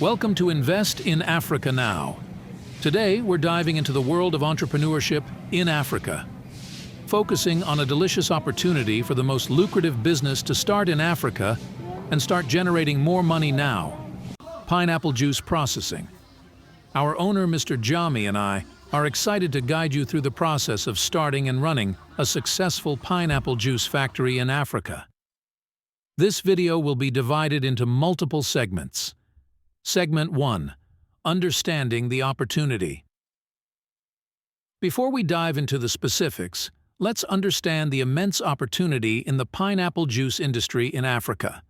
Welcome to Invest in Africa Now. Today, we're diving into the world of entrepreneurship in Africa, focusing on a delicious opportunity for the most lucrative business to start in Africa and start generating more money now: pineapple juice processing. Our owner, Mr. Jami, and I are excited to guide you through the process of starting and running a successful pineapple juice factory in Africa. This video will be divided into multiple segments. Segment 1. Understanding the opportunity. Before we dive into the specifics, let's understand the immense opportunity in the pineapple juice industry in Africa.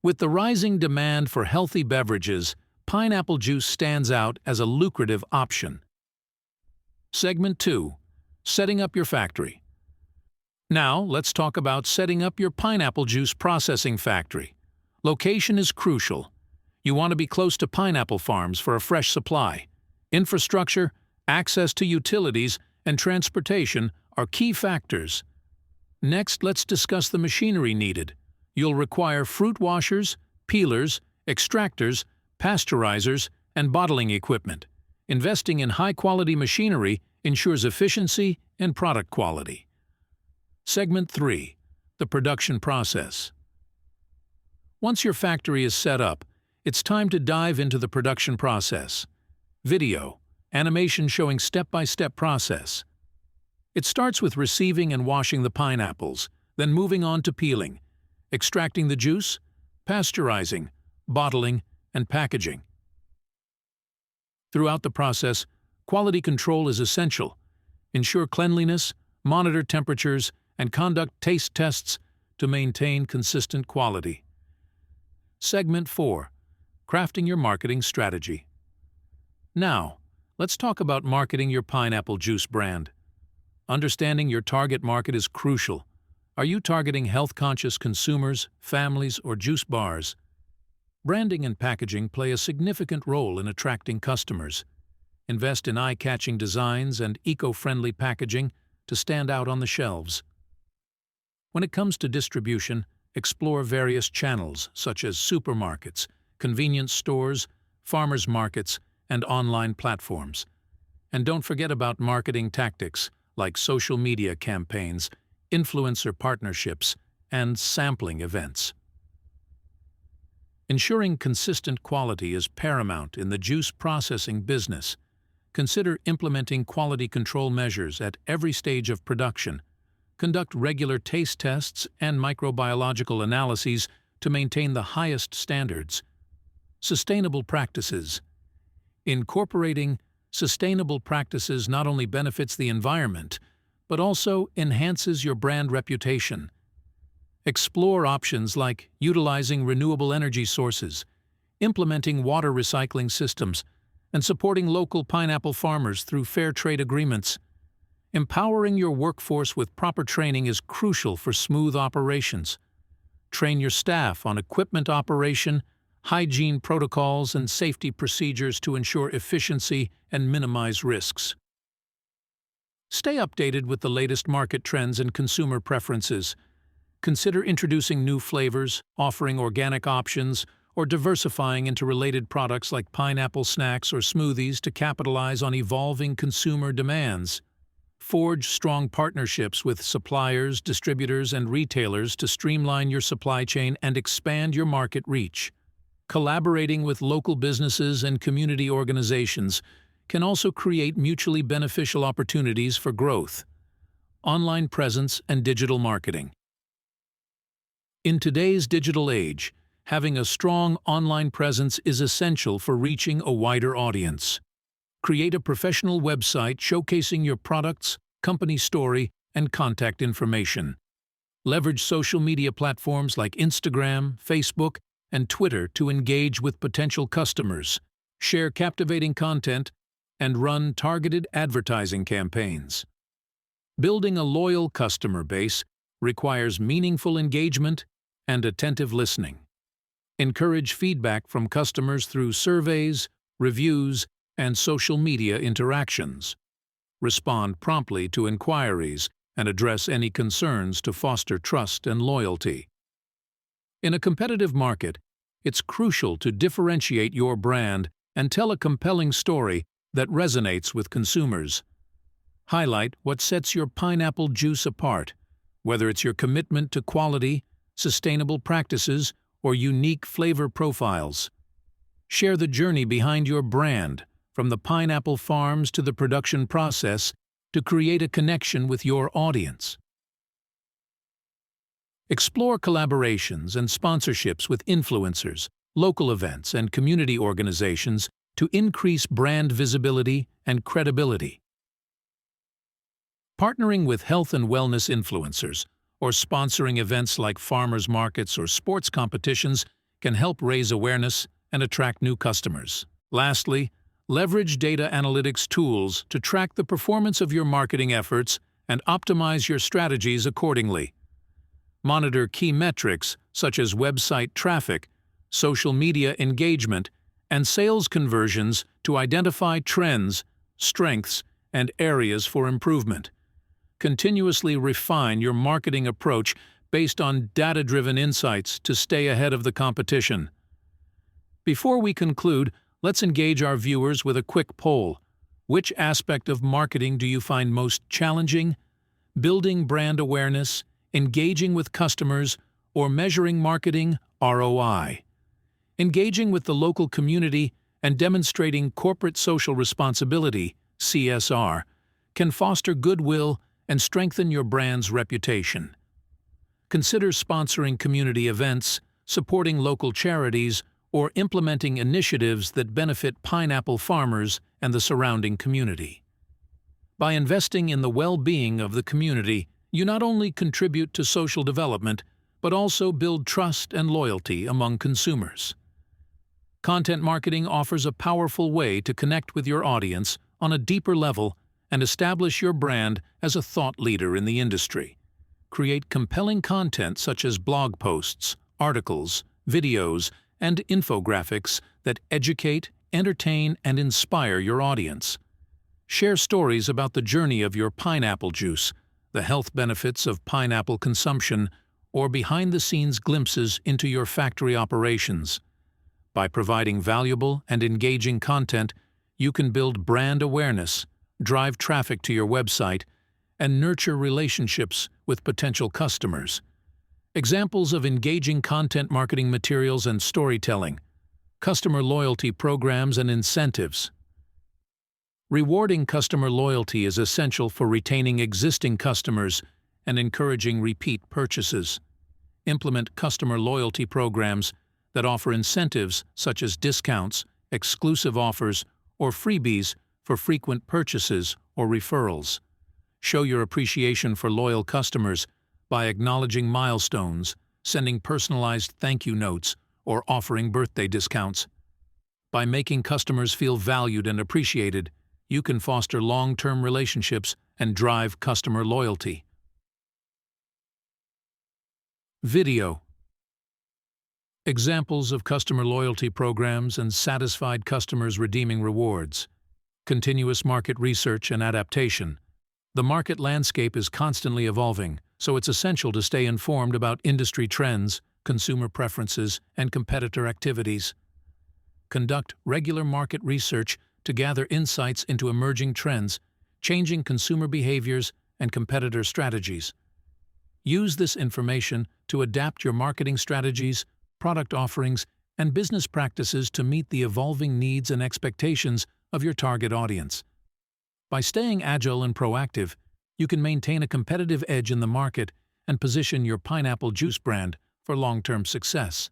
With the rising demand for healthy beverages, pineapple juice stands out as a lucrative option. Segment 2. Setting up your factory. Now, let's talk about setting up your pineapple juice processing factory. Location is crucial. You want to be close to pineapple farms for a fresh supply. Infrastructure, access to utilities, and transportation are key factors. Next, let's discuss the machinery needed. You'll require fruit washers, peelers, extractors, pasteurizers, and bottling equipment. Investing in high-quality machinery ensures efficiency and product quality. Segment 3. The production process. Once your factory is set up, it's time to dive into the production process. Video, animation showing step-by-step process. It starts with receiving and washing the pineapples, then moving on to peeling, extracting the juice, pasteurizing, bottling, and packaging. Throughout the process, quality control is essential. Ensure cleanliness, monitor temperatures, and conduct taste tests to maintain consistent quality. Segment 4. Crafting your marketing strategy. Now, let's talk about marketing your pineapple juice brand. Understanding your target market is crucial. Are you targeting health-conscious consumers, families, or juice bars? Branding and packaging play a significant role in attracting customers. Invest in eye-catching designs and eco-friendly packaging to stand out on the shelves. When it comes to distribution, explore various channels such as supermarkets, convenience stores, farmers markets, and online platforms. And don't forget about marketing tactics like social media campaigns, influencer partnerships, and sampling events. Ensuring consistent quality is paramount in the juice processing business. Consider implementing quality control measures at every stage of production. Conduct regular taste tests and microbiological analyses to maintain the highest standards. Sustainable practices. Incorporating sustainable practices not only benefits the environment, but also enhances your brand reputation. Explore options like utilizing renewable energy sources, implementing water recycling systems, and supporting local pineapple farmers through fair trade agreements. Empowering your workforce with proper training is crucial for smooth operations. Train your staff on equipment operation, hygiene protocols, and safety procedures to ensure efficiency and minimize risks. Stay updated with the latest market trends and consumer preferences. Consider introducing new flavors, offering organic options, or diversifying into related products like pineapple snacks or smoothies to capitalize on evolving consumer demands. Forge strong partnerships with suppliers, distributors, and retailers to streamline your supply chain and expand your market reach. Collaborating with local businesses and community organizations can also create mutually beneficial opportunities for growth. Online presence and digital marketing. In today's digital age, having a strong online presence is essential for reaching a wider audience. Create a professional website showcasing your products, company story, and contact information. Leverage social media platforms like Instagram, Facebook, and Twitter to engage with potential customers. Share captivating content and run targeted advertising campaigns. Building a loyal customer base requires meaningful engagement and attentive listening. Encourage feedback from customers through surveys, reviews, and social media interactions. Respond promptly to inquiries and address any concerns to foster trust and loyalty. In a competitive market, it's crucial to differentiate your brand and tell a compelling story that resonates with consumers. Highlight what sets your pineapple juice apart, whether it's your commitment to quality, sustainable practices, or unique flavor profiles. Share the journey behind your brand, from the pineapple farms to the production process, to create a connection with your audience. Explore collaborations and sponsorships with influencers, local events, and community organizations to increase brand visibility and credibility. Partnering with health and wellness influencers or sponsoring events like farmers markets or sports competitions can help raise awareness and attract new customers. Lastly, leverage data analytics tools to track the performance of your marketing efforts and optimize your strategies accordingly. Monitor key metrics such as website traffic, social media engagement, and sales conversions to identify trends, strengths, and areas for improvement. Continuously refine your marketing approach based on data-driven insights to stay ahead of the competition. Before we conclude, let's engage our viewers with a quick poll. Which aspect of marketing do you find most challenging? Building brand awareness, engaging with customers, or measuring marketing ROI? Engaging with the local community and demonstrating corporate social responsibility (CSR) can foster goodwill and strengthen your brand's reputation. Consider sponsoring community events, supporting local charities, or implementing initiatives that benefit pineapple farmers and the surrounding community. By investing in the well-being of the community, you not only contribute to social development, but also build trust and loyalty among consumers. Content marketing offers a powerful way to connect with your audience on a deeper level and establish your brand as a thought leader in the industry. Create compelling content such as blog posts, articles, videos, and infographics that educate, entertain, and inspire your audience. Share stories about the journey of your pineapple juice, the health benefits of pineapple consumption, or behind-the-scenes glimpses into your factory operations. By providing valuable and engaging content, you can build brand awareness, drive traffic to your website, and nurture relationships with potential customers. Examples of engaging content marketing materials and storytelling: customer loyalty programs and incentives. Rewarding customer loyalty is essential for retaining existing customers and encouraging repeat purchases. Implement customer loyalty programs that offer incentives such as discounts, exclusive offers, or freebies for frequent purchases or referrals. Show your appreciation for loyal customers by acknowledging milestones, sending personalized thank you notes, or offering birthday discounts. By making customers feel valued and appreciated, you can foster long-term relationships and drive customer loyalty. Video. Examples of customer loyalty programs and satisfied customers redeeming rewards. Continuous market research and adaptation. The market landscape is constantly evolving, so it's essential to stay informed about industry trends, consumer preferences, and competitor activities. Conduct regular market research to gather insights into emerging trends, changing consumer behaviors, and competitor strategies. Use this information to adapt your marketing strategies, product offerings, and business practices to meet the evolving needs and expectations of your target audience. By staying agile and proactive, you can maintain a competitive edge in the market and position your pineapple juice brand for long-term success.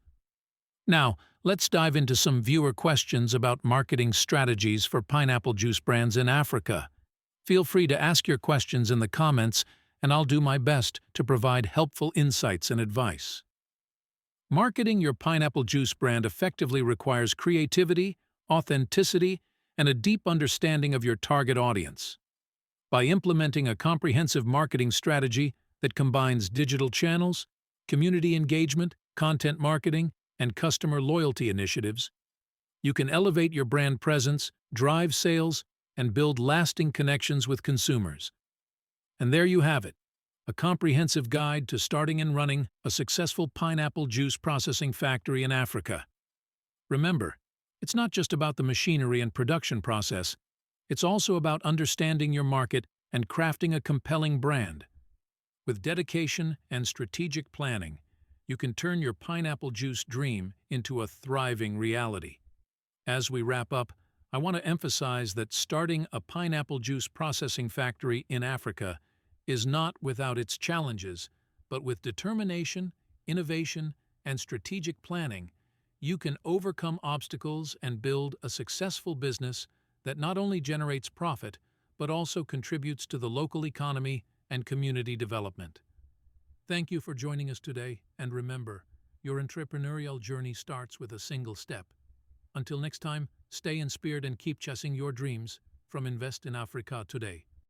Now, let's dive into some viewer questions about marketing strategies for pineapple juice brands in Africa. Feel free to ask your questions in the comments, and I'll do my best to provide helpful insights and advice. Marketing your pineapple juice brand effectively requires creativity, authenticity, and a deep understanding of your target audience. By implementing a comprehensive marketing strategy that combines digital channels, community engagement, content marketing, and customer loyalty initiatives, you can elevate your brand presence, drive sales, and build lasting connections with consumers. And there you have it, a comprehensive guide to starting and running a successful pineapple juice processing factory in Africa. Remember, it's not just about the machinery and production process, it's also about understanding your market and crafting a compelling brand. With dedication and strategic planning, you can turn your pineapple juice dream into a thriving reality. As we wrap up, I want to emphasize that starting a pineapple juice processing factory in Africa is not without its challenges, but with determination, innovation, and strategic planning, you can overcome obstacles and build a successful business that not only generates profit, but also contributes to the local economy and community development. Thank you for joining us today, and remember, your entrepreneurial journey starts with a single step. Until next time, stay inspired and keep chasing your dreams from Invest in Africa today.